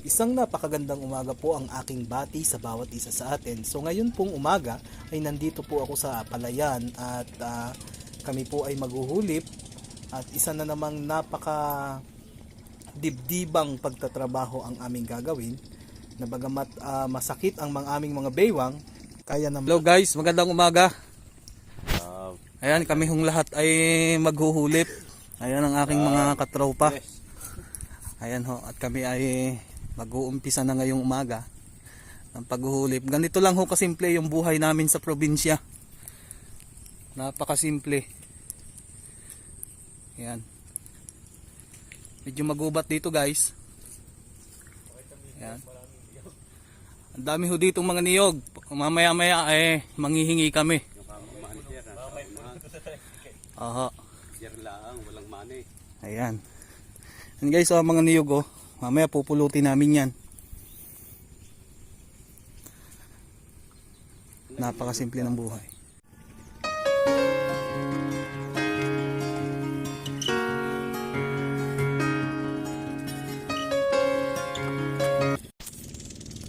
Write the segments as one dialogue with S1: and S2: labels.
S1: Isang napakagandang umaga po ang aking bati sa bawat isa sa atin. So ngayon pong umaga ay nandito po ako sa Palayan at kami po ay maghuhulip at isa na namang napaka dibdibang pagtatrabaho ang aming gagawin na bagamat masakit ang aming mga baywang kaya naman. Hello guys, magandang umaga. Ayan, kami hong lahat ay maghuhulip. Ayan ang aking mga katropa. Ayan ho, at kami ay mag-uumpisa na ngayong umaga ng paghuhulip. Ganito lang ho kasimple yung buhay namin sa probinsya. Napakasimple. Ayan. Medyo magubat dito guys. Ayan. Ang dami ho ditong mga niyog. Mamaya-maya ay manghihingi kami. Aha. Walang mani. Ayan. And guys, mga niyog oh. Mamaya pupulutin namin yan. Napakasimple ng buhay.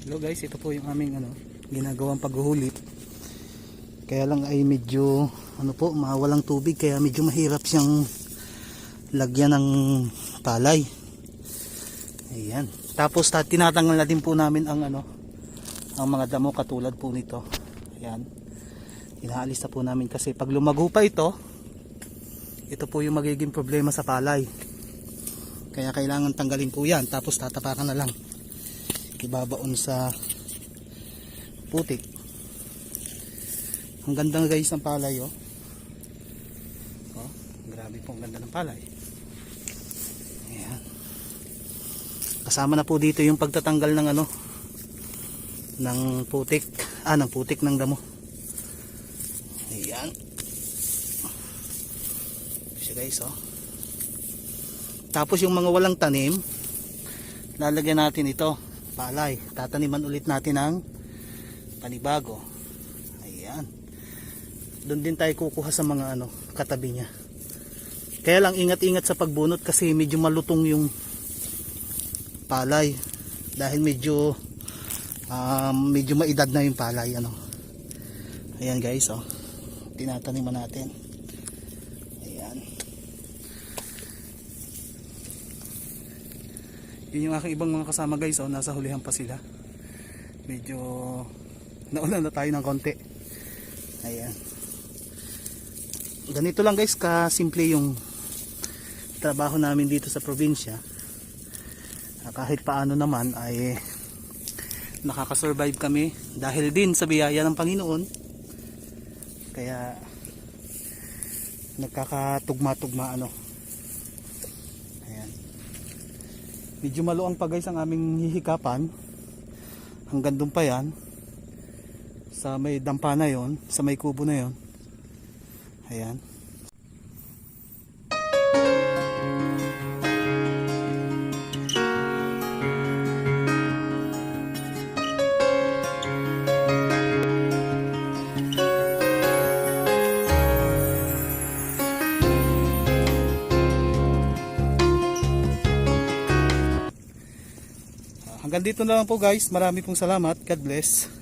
S1: Hello guys, ito po yung aming ginagawang paghuhulip. Kaya lang ay medyo mawalang tubig kaya medyo mahirap siyang lagyan ng palay. Ayan. Tapos tinatanggal natin po namin ang ang mga damo katulad po nito. Ayan. Inaalis na po namin kasi pag lumago pa ito po yung magiging problema sa palay. Kaya kailangan tanggalin po yan. Tapos tatapakan na lang. Ibabaon sa putik. Ang ganda guys ng palay oh. Oh, grabe po ang ganda ng palay. Ayan. Kasama na po dito yung pagtatanggal ng ng putik, ng putik ng damo. Ayan. Siya guys oh. Tapos yung mga walang tanim, lalagyan natin ito, palay. Tataniman ulit natin ng panibago. Ayan. Doon din tayo kukuha sa mga katabi niya. Kaya lang ingat-ingat sa pagbunot kasi medyo malutong yung palay dahil medyo maedad na yung palay Ayan guys oh. Tinataniman natin. Ayan. Yun yung aking ibang mga kasama guys oh, nasa hulihan pa sila. Medyo nauna na tayo ng konti. Ayan. Ganito lang guys kasimple yung trabaho namin dito sa probinsya. Kahit paano naman ay nakakasurvive kami dahil din sa biyaya ng Panginoon. Kaya nagkakatugma-tugma Ayan. Medyo maluang pa guys ang aming hihikapan. Hanggang doon pa yan sa may dampa na yon, sa may kubo na yon. Ayan. Hanggang dito na lang po guys. Marami pong salamat. God bless.